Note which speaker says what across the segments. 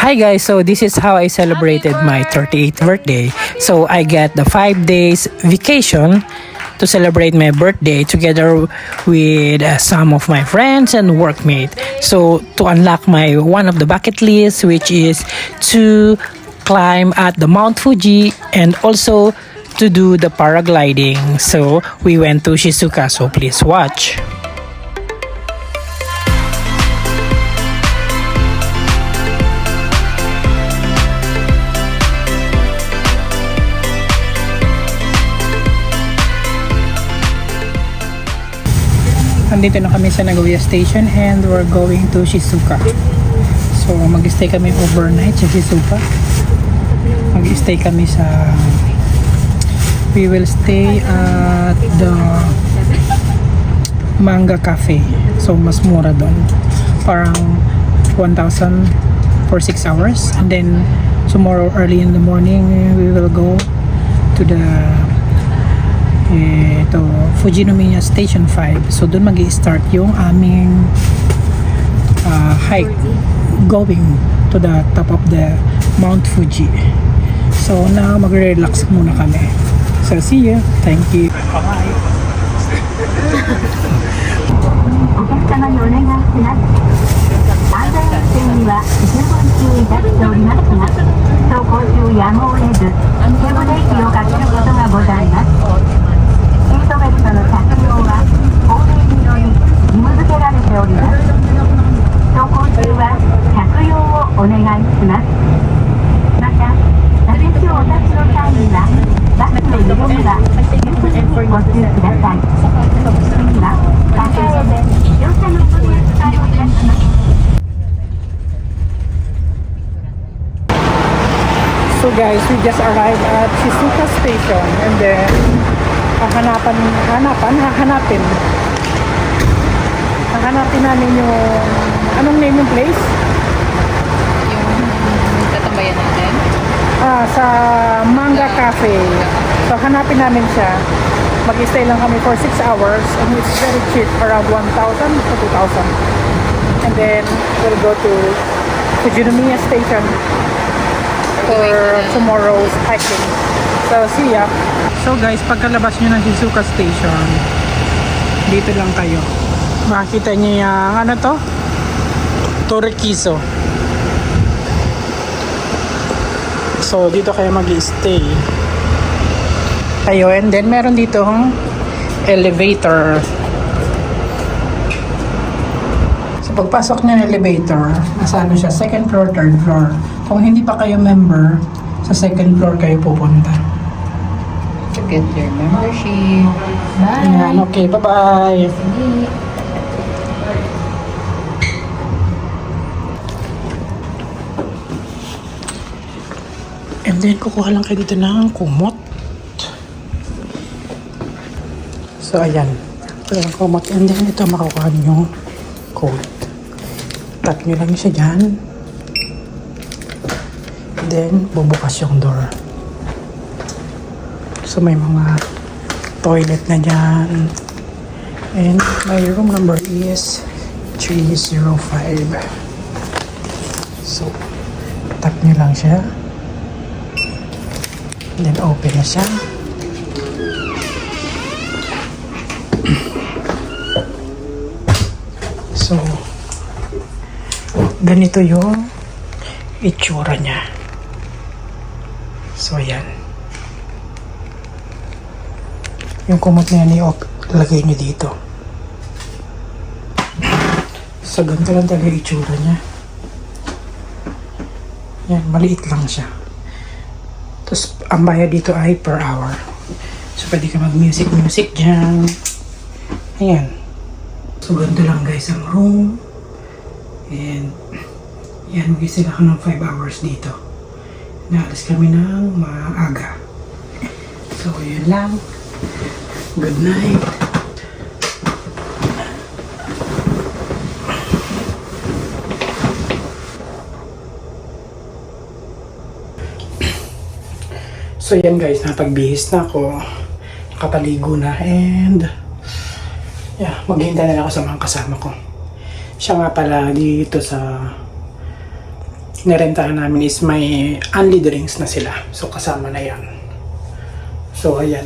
Speaker 1: Hi guys, so this is how I celebrated my 38th birthday. So I get the 5 days vacation to celebrate my birthday together with some of my friends and workmates. So to unlock my one of the bucket lists, which is to climb at the Mount Fuji and also to do the paragliding. So we went to Shizuoka, so please watch. Nandito na kami sa Nagoya Station and we're going to Shizuoka. So mag-stay kami overnight sa Shizuoka. Mag-stay kami sa... We will stay at the Manga Cafe. So mas mura doon. Parang 1,000 for 6 hours. And then tomorrow early in the morning we will go to the Fujinomiya Station 5. So doon mag-i-start yung aming hike going to the top of the Mount Fuji. So now magre-relax muna kami. So see you. Thank you. Bye.
Speaker 2: お客様にお願いします。安全運転には十分注意いたしておりますが、走行中やむを得ず、手ブレーキをかけることがございます。シートベルトの着用は法令により義務付けられております。走行中は着用をお願いします。また、座席をお立ちの際には、バスの揺れには十分にご注意ください。次は、バスへで乗車の取り扱いをいたします。
Speaker 1: So guys, we just arrived at Shizuoka Station and then hahanapin namin yung anong name ng place?
Speaker 3: Yung tatambayan natin?
Speaker 1: Sa Manga Cafe. So hanapin namin siya. Mag-stay lang kami for 6 hours and it's very cheap, around 1,000 to 2,000. And then we'll go to Fujinomiya Station for tomorrow's hiking. So see ya. So guys, pagkalabas nyo ng Shizuoka Station, dito lang kayo. Makikita nyo yung ano to? Torekiso. So dito kayo mag-i-stay. Kayo, and then meron dito elevator. So pagpasok nyo ng elevator, nasa ano siya, second floor, third floor. Kung hindi pa kayo member, sa second floor kayo pupunta.
Speaker 3: To get your membership. Bye!
Speaker 1: Ayan, okay, bye-bye! And then, kukuha lang kayo dito ng kumot. So, ayan. Ito yung kumot. And then, ito makukuha nyo yung code. Tap nyo lang siya dyan. And then, bubukas yung door. So, may mga toilet na dyan. And my room number is 305. So, tap nyo lang siya. And then, open na siya. So, ganito yung itsura niya. So, ayan. Yung kumot na yan, lagay nyo dito. So, ganito lang talaga yung itsura niya. Yan, maliit lang siya. Tapos, ang bayad dito ay per hour. So, pwede ka mag-music dyan. Ayan. So, ganito lang guys ang room. And, yan, mag-isig ako ng 5 hours dito. Naalis kami ng maaga. So, yun lang. Good night. So yan guys, napagbihis na ako. Nakapaligo na and yeah, maghihintay na ako sa mga kasama ko. Siya nga pala dito sa nirentahan namin is may only drinks na sila. So kasama na yan. So ayan.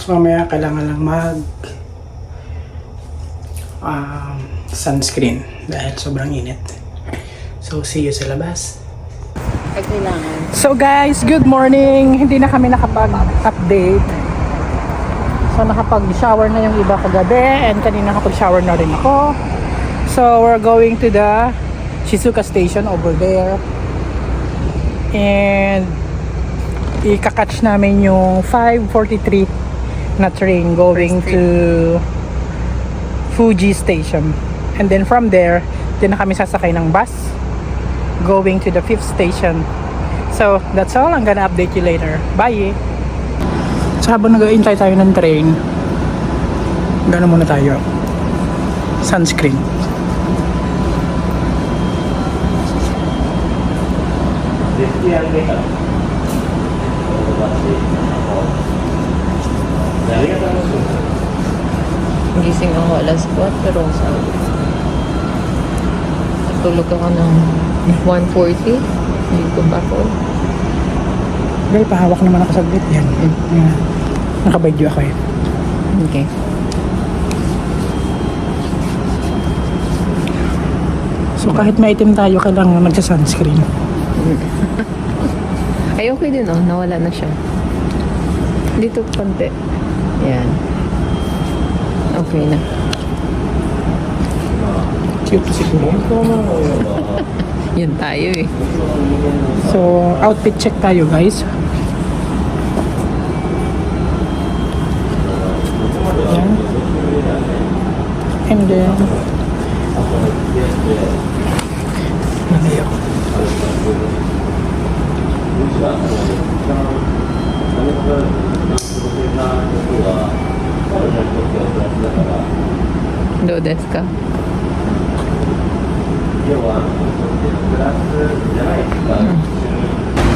Speaker 1: So mamaya kailangan lang mag sunscreen dahil sobrang init. So see you sa labas.
Speaker 3: Pag kailangan.
Speaker 1: So guys, good morning. Hindi na kami nakapag-update. So nakapag-shower na yung iba kagabi and kanina nakapag-shower na rin ako. So we're going to the Shizuoka station over there. And ikakatch namin yung 5:43 na train going to Fuji station. And then from there, din na kami sasakay ng bus going to the 5th station. So that's all. I'm gonna update you later. Bye! So habang nag-aintay tayo ng train, gano'n muna tayo. Sunscreen.
Speaker 3: Gising ako alas 4, pero tulog ako ng 1:40. Hindi ko ba ako?
Speaker 1: Girl, pahawak naman ako saglit yan. Yeah. Nakabaydo ako eh.
Speaker 3: Okay.
Speaker 1: So kahit maitim tayo, kailangan magsa-sunscreen.
Speaker 3: Ay, okay din oh. Nawala na siya. Dito konti. Yan. Okay na.
Speaker 1: Cute siguro.
Speaker 3: Yan tayo eh.
Speaker 1: So outfit check tayo guys. Yan. And then nalayo.
Speaker 3: Do desu ka?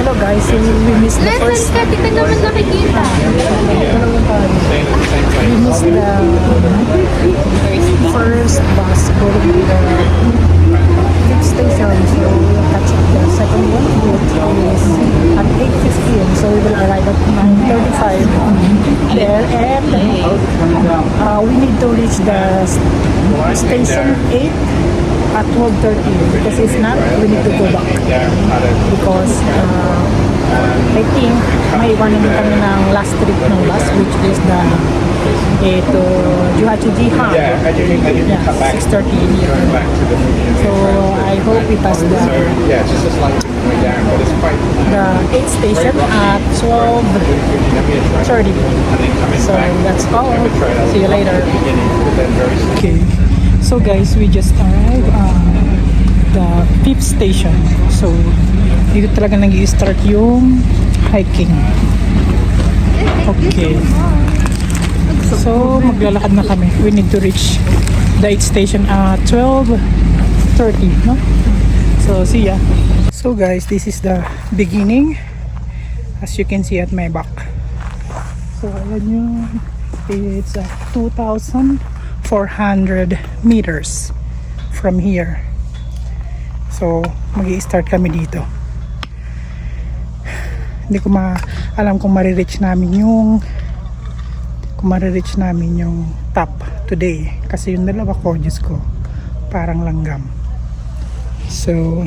Speaker 1: Hello guys, so we missed the first.
Speaker 2: Hindi ka naman nakikita.
Speaker 1: We missed the first bus going to the 5th station. So we'll catch up the second one, which is at 8:15. So we will arrive at 9:35 there, and we need to reach the station 8 at 12:30, because if not, we need to go back. Because I think may iwanan kami ng last trip ng bus, which is the Juhachi Jihan.
Speaker 4: Yeah, you come back
Speaker 1: 6:30 here.
Speaker 4: back to the
Speaker 1: So I hope we pass
Speaker 4: So yeah, it's just a slight way down, but it's quite.
Speaker 1: the 8th station at 12:30. So that's all. See you later. Okay, so guys, we just arrived the 5th station. So dito talaga nag-i-start yung hiking. Okay. So maglalakad na kami. We need to reach the 8th station at 12:30, no? So see ya. So guys, this is the beginning, as you can see at my back. So ayan yun. It's 2,400 meters from here. So mag-i-start kami dito. Hindi ko alam kung marireach namin yung top today, kasi yung dalawa ko, Diyos ko, parang langgam. So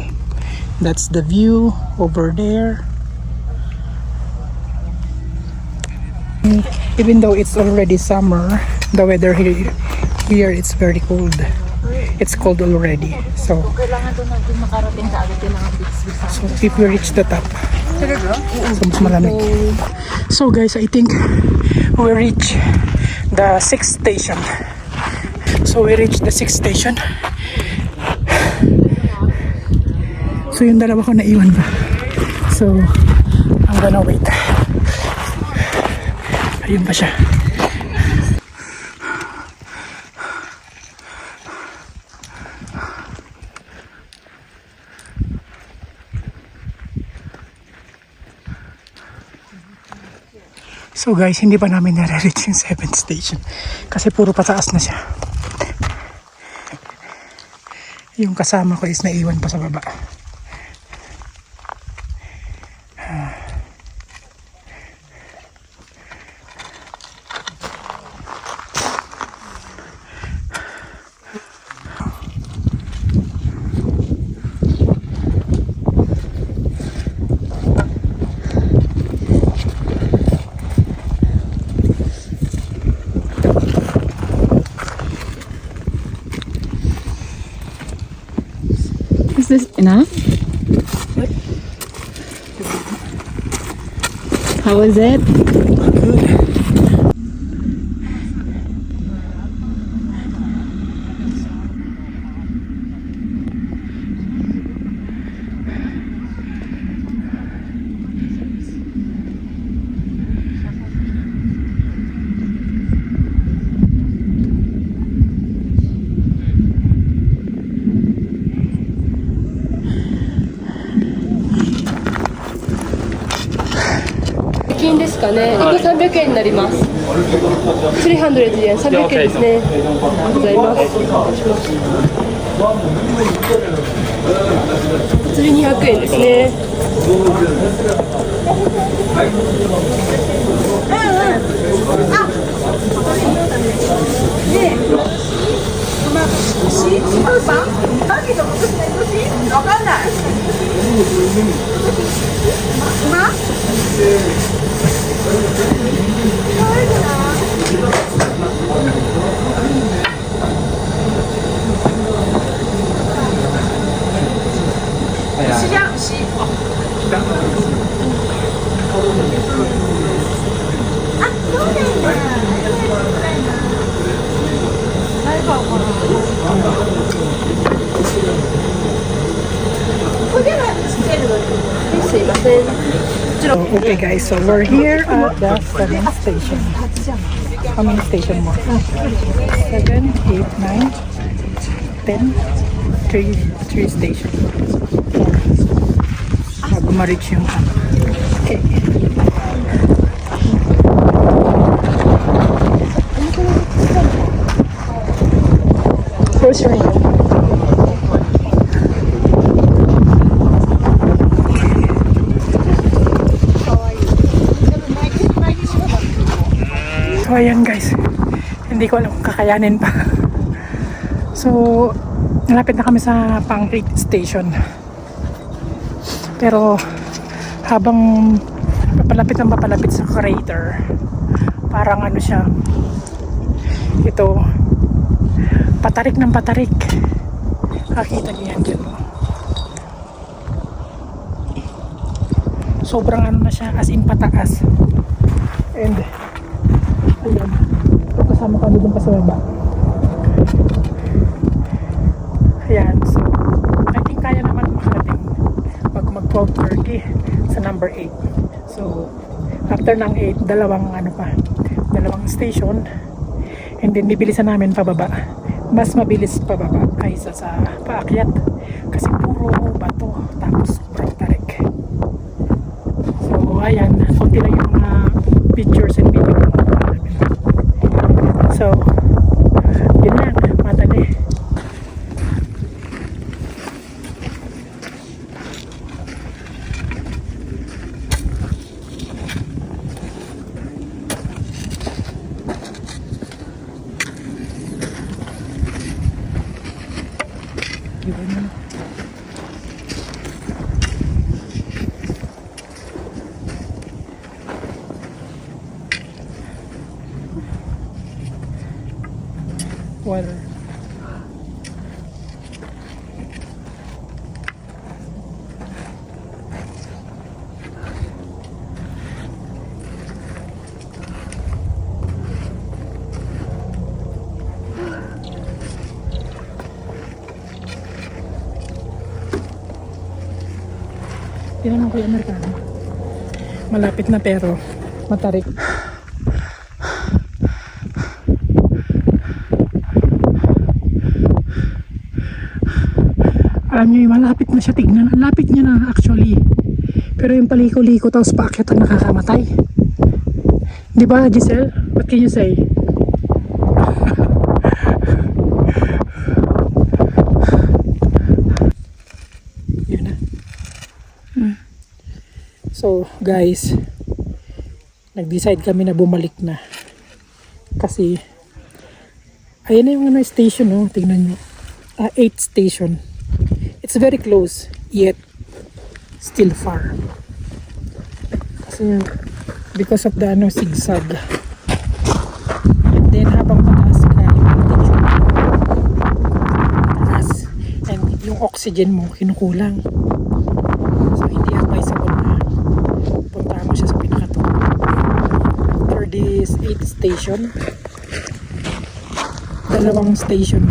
Speaker 1: that's the view over there. Even though it's already summer, the weather here it's very cold. It's cold already. So if we reach the top, so mas malamig. So guys, I think we reach the 6th station. So we reached the 6th station. So yung dalawa ko naiwan pa. So I'm gonna wait. Ayun pa siya. So guys, hindi pa namin nare-reach yung 7th station kasi puro pataas na siya. Yung kasama ko is naiwan pa sa baba.
Speaker 3: Is this enough? How was it?
Speaker 5: 金ですかね。1個300円になります。300円、300円ですね。ありがとうございます。釣り200円ですね。すいません。
Speaker 1: Okay guys, so we're here at the 7 station. How many station more? 7, 8, 9, 10, 3 station. Bago ma-reach yung ano. Okay. Grocery. So ayan guys, hindi ko alam kung kakayanin pa. So nalapit na kami sa Pangkrit Station. Pero habang papalapit sa crater, parang ano siya, ito, patarik ng patarik. Kakita niyo yan dyan. Sobrang ano na siya, as in pataas. And ayan, kasama kami dun pa sa baba. Ayan, so I think kaya naman makarating pag mag-12:30 sa number 8. So after ng 8, dalawang station, and then bibilisan namin pababa. Mas mabilis pababa kaysa sa paakyat kasi puro bato tapos sobrang tarik. So ayan, konti lang yung mga pictures and video. So, yun lang, madali. Water. Tinanong ko yung Amerikano. Malapit na pero matarik. Alam nyo, malapit na siya tignan. Ang lapit niya na actually. Pero yung paliko-liko tapos paakyat ang nakakamatay. Di ba, Giselle? What can you say? So guys, nag-decide kami na bumalik na. Kasi ayan na yung ano, station, no? Tingnan nyo. 8 station. It's very close, yet still far. Kasi because of the ano, zigzag. And then habang pataas ka, taas, and yung oxygen mo kinukulang. So hindi advisable na puntahan mo siya sa pinakato. For this 8 station, dalawang station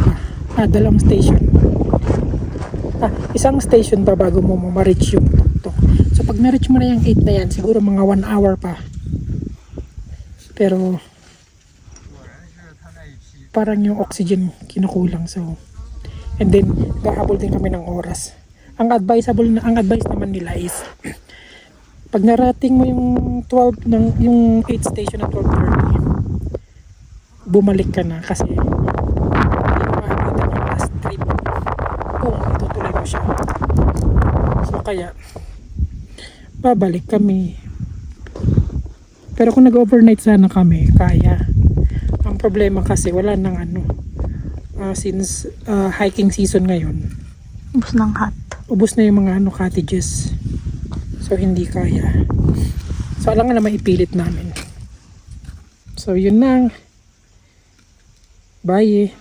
Speaker 1: isang station pa bago mo ma-reach yung tuktok. So pag na-reach mo na yung 8 na yan, siguro mga 1 hour pa. Pero parang yung oxygen kinukulang. So and then gahabol din kami ng oras. Ang advice naman nila is pag narating mo yung 12 ng yung 8 station at 12:30, bumalik ka na kasi hindi mo maabutan yung last trip kung itutuloy mo siya. So kaya babalik kami. Pero kung nag-overnight sana kami, kaya. Ang problema kasi wala nang ano, since hiking season ngayon, ubos na yung mga ano, cottages. So hindi kaya. So alam nga naman ipilit namin. So yun lang. Bye.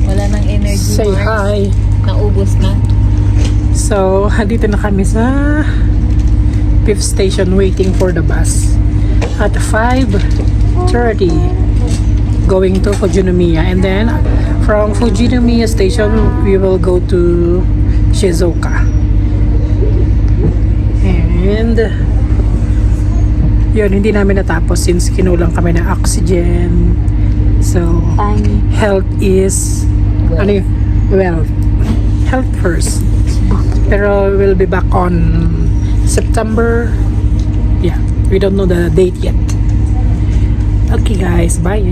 Speaker 3: Wala nang energy.
Speaker 1: Say
Speaker 3: Mars.
Speaker 1: hi.
Speaker 3: Naubos na.
Speaker 1: So, dito na kami sa 5th station waiting for the bus. At 5:30 going to Fujinomiya. And then from Fujinomiya station, we will go to Shizuoka. And yun, hindi namin natapos since kinulang kami ng oxygen. So, health is ano yun? Wealth. Health first. Pero we'll be back on September. Yeah, we don't know the date yet. Okay guys, bye.